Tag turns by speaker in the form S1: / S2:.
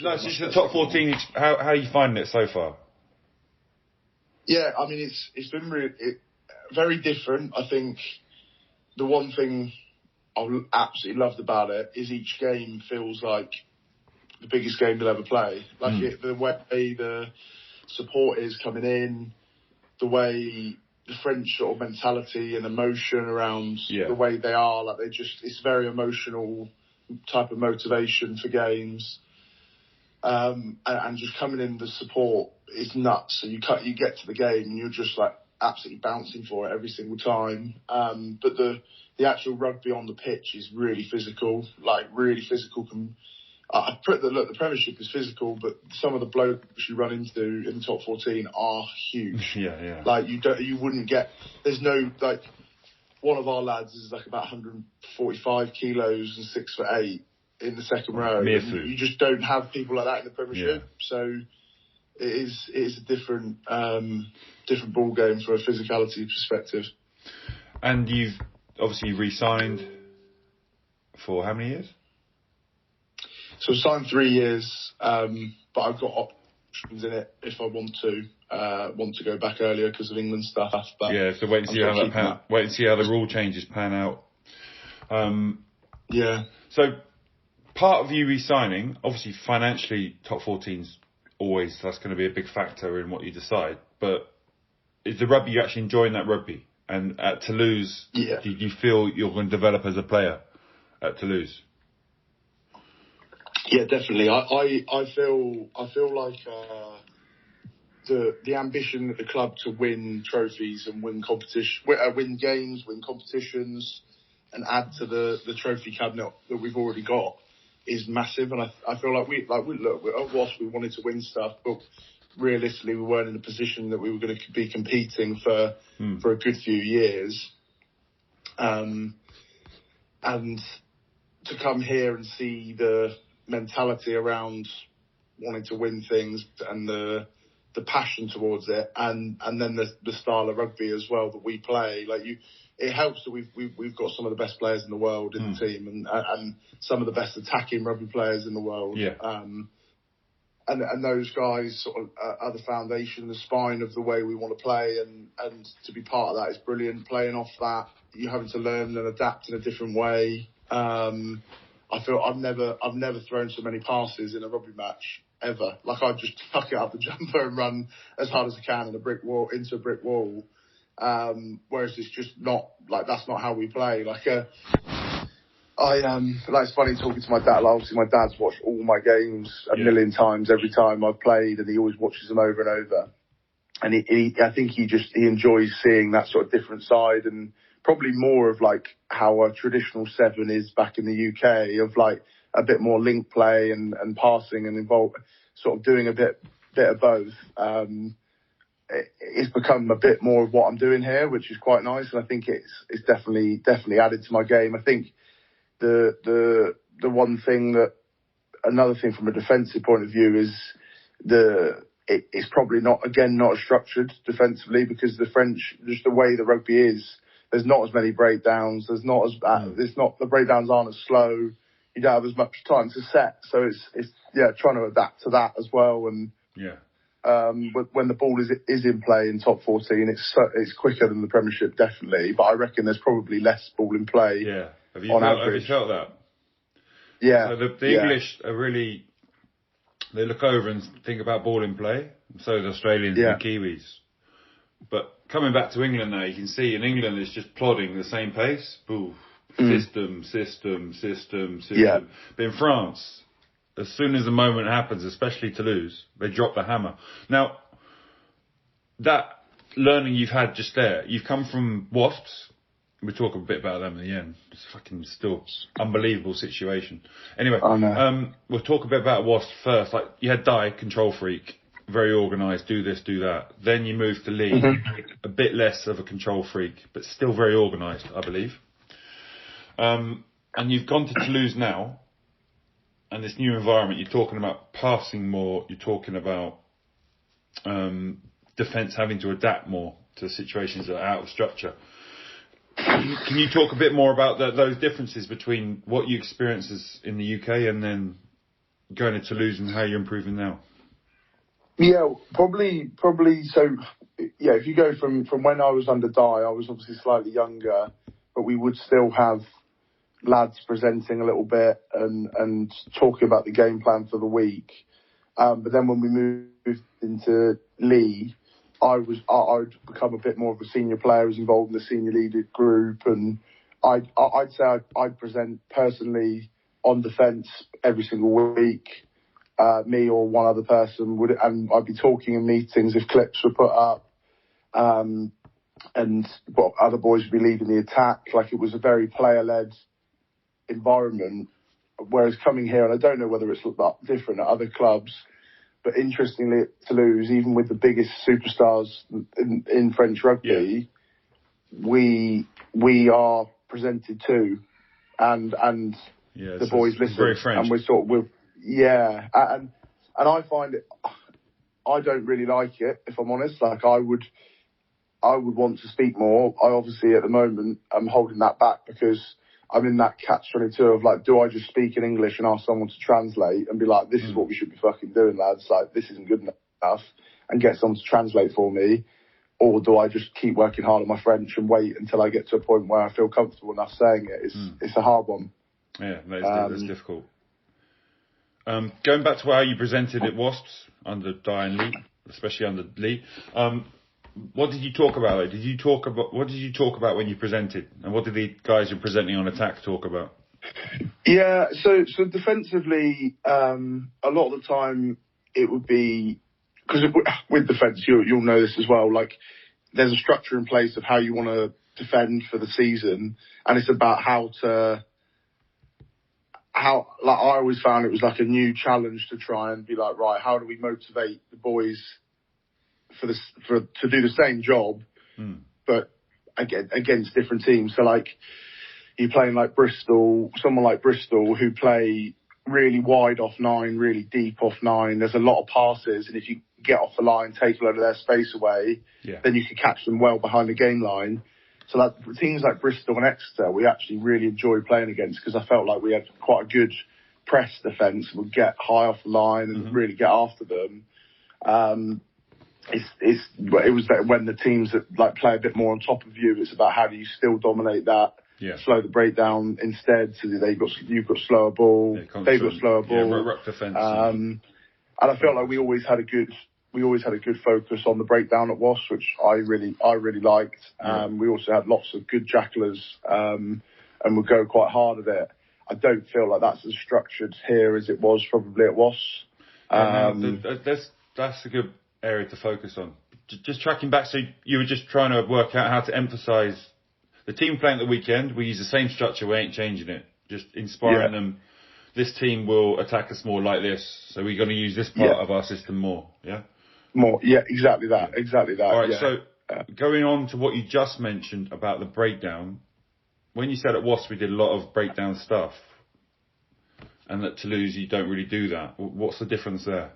S1: No, it's just the top 14. How are you finding it so far?
S2: Yeah, I mean, it's been very different. I think the one thing I absolutely loved about it is each game feels like the biggest game they'll ever play. Like the way the support is coming in, the way the French sort of mentality and emotion around the way they are, like it's very emotional type of motivation for games. And just coming in, the support is nuts. So you get to the game and you're just like absolutely bouncing for it every single time. But the actual rugby on the pitch is really physical, like really physical. The Premiership is physical, but some of the blokes you run into in the top 14 are huge.
S1: Yeah.
S2: Like you wouldn't get. There's no like. One of our lads is like about 145 kilos and 6'8" in the second row. You just don't have people like that in the Premiership. Yeah. So it is a different ball game from a physicality perspective.
S1: And you've obviously re-signed for how many years?
S2: So I've signed 3 years, but I've got options in it if I want to go back earlier because of England stuff. But
S1: so wait and see how wait and see how the rule changes pan out. So part of you re-signing, obviously financially, top 14's that's going to be a big factor in what you decide. But is the rugby, you actually enjoying that rugby? And at Toulouse, do you feel you're going to develop as a player at Toulouse?
S2: Yeah, definitely. I feel like the ambition at the club to win trophies and win games, win competitions, and add to the trophy cabinet that we've already got is massive. And I feel like we wanted to win stuff, but realistically we weren't in a position that we were going to be competing for a good few years. And to come here and see the mentality around wanting to win things and the passion towards it, and then the style of rugby as well that we play, it helps that we've got some of the best players in the world in the team, and some of the best attacking rugby players in the world. And those guys sort of are the foundation, the spine of the way we want to play, and to be part of that is brilliant. Playing off that, you're having to learn and adapt in a different way. I feel I've never thrown so many passes in a rugby match ever. Like I just tuck it up the jumper and run as hard as I can into a brick wall. Whereas it's just not like, that's not how we play. It's funny talking to my dad. Like, obviously my dad's watched all my games a million times every time I've played, and he always watches them over and over. And I think he enjoys seeing that sort of different side, and probably more of like how a traditional 7 is back in the UK, of like a bit more link play and passing and involved, sort of doing a bit of both. It's become a bit more of what I'm doing here, which is quite nice, and I think it's definitely added to my game. I think the one thing another thing from a defensive point of view is it's probably not as structured defensively, because the French, just the way the rugby is, there's not as many breakdowns. The breakdowns aren't as slow. You don't have as much time to set. So it's trying to adapt to that as well. And when the ball is in play in top 14, it's quicker than the Premiership, definitely. But I reckon there's probably less ball in play.
S1: Yeah. Have you felt that?
S2: Yeah.
S1: So the English are really, they look over and think about ball in play. So the Australians and the Kiwis. But coming back to England now, you can see in England it's just plodding the same pace. Ooh, system. Yeah. But in France, as soon as the moment happens, especially Toulouse, they drop the hammer. Now, that learning you've had just there, you've come from Wasps. We'll talk a bit about them in the end. It's fucking still unbelievable situation. Anyway, we'll talk a bit about Wasps first. Like, you had Dye, control freak, very organised, do this, do that. Then you moved to Lee, a bit less of a control freak, but still very organised, I believe. And you've gone to Toulouse now, and this new environment, you're talking about passing more, you're talking about defence having to adapt more to situations that are out of structure. Can you talk a bit more about those differences between what you experience in the UK and then going into Toulouse and how you're improving now?
S2: Yeah, probably. So, yeah, if you go from when I was under Dye, I was obviously slightly younger, but we would still have lads presenting a little bit and talking about the game plan for the week. But then when we moved into Lee, I'd become a bit more of a senior player. I was involved in the senior leader group, and I'd say I'd present personally on defence every single week. Me or one other person would, and I'd be talking in meetings if clips were put up. And other boys would be leading the attack. Like, it was a very player-led environment. Whereas coming here, and I don't know whether it's different at other clubs, but interestingly at Toulouse, even with the biggest superstars in French rugby, we are presented to, and the boys listen,
S1: very French.
S2: and we're sort of and I find it. I don't really like it, if I'm honest. Like, I would want to speak more. I obviously at the moment I'm holding that back because I'm in that catch-22 of like, do I just speak in English and ask someone to translate and be like, this is what we should be fucking doing, lads. Like, this isn't good enough, and get someone to translate for me, or do I just keep working hard on my French and wait until I get to a point where I feel comfortable enough saying it? It's a hard one.
S1: Yeah, that's difficult. Going back to how you presented at Wasps under Dye and Lee, especially under Lee, what did you talk about? What did you talk about when you presented, and what did the guys you're presenting on attack talk about?
S2: Yeah, so defensively, a lot of the time it would be, because with defence, you'll know this as well. Like, there's a structure in place of how you want to defend for the season, and it's about like, I always found it was like a new challenge to try and be like, right, how do we motivate the boys to do the same job, but against different teams. So like, you're playing like someone like Bristol who play really wide off 9, really deep off 9. There's a lot of passes, and if you get off the line, take a lot of their space away, then you can catch them well behind the game line. So like, teams like Bristol and Exeter, we actually really enjoyed playing against, because I felt like we had quite a good press defence. We'd get high off the line and really get after them. It was that when the teams that like play a bit more on top of you, it's about how do you still dominate that, slow the breakdown instead, so that you've got slower ball, they've got slower ball,
S1: ruck defence.
S2: And I felt like we always had a good focus on the breakdown at Wasps, which I really liked. We also had lots of good jacklers, and would go quite hard at it. I don't feel like that's as structured here as it was probably at Wasps.
S1: That's a good area to focus on. Just tracking back, so you were just trying to work out how to emphasise the team playing at the weekend. We use the same structure, we ain't changing it. Just inspiring them. This team will attack us more like this, so we're going to use this part of our system more.
S2: Exactly that.
S1: All right, so going on to what you just mentioned about the breakdown, when you said at Wasps we did a lot of breakdown stuff, and at Toulouse you don't really do that, what's the difference there?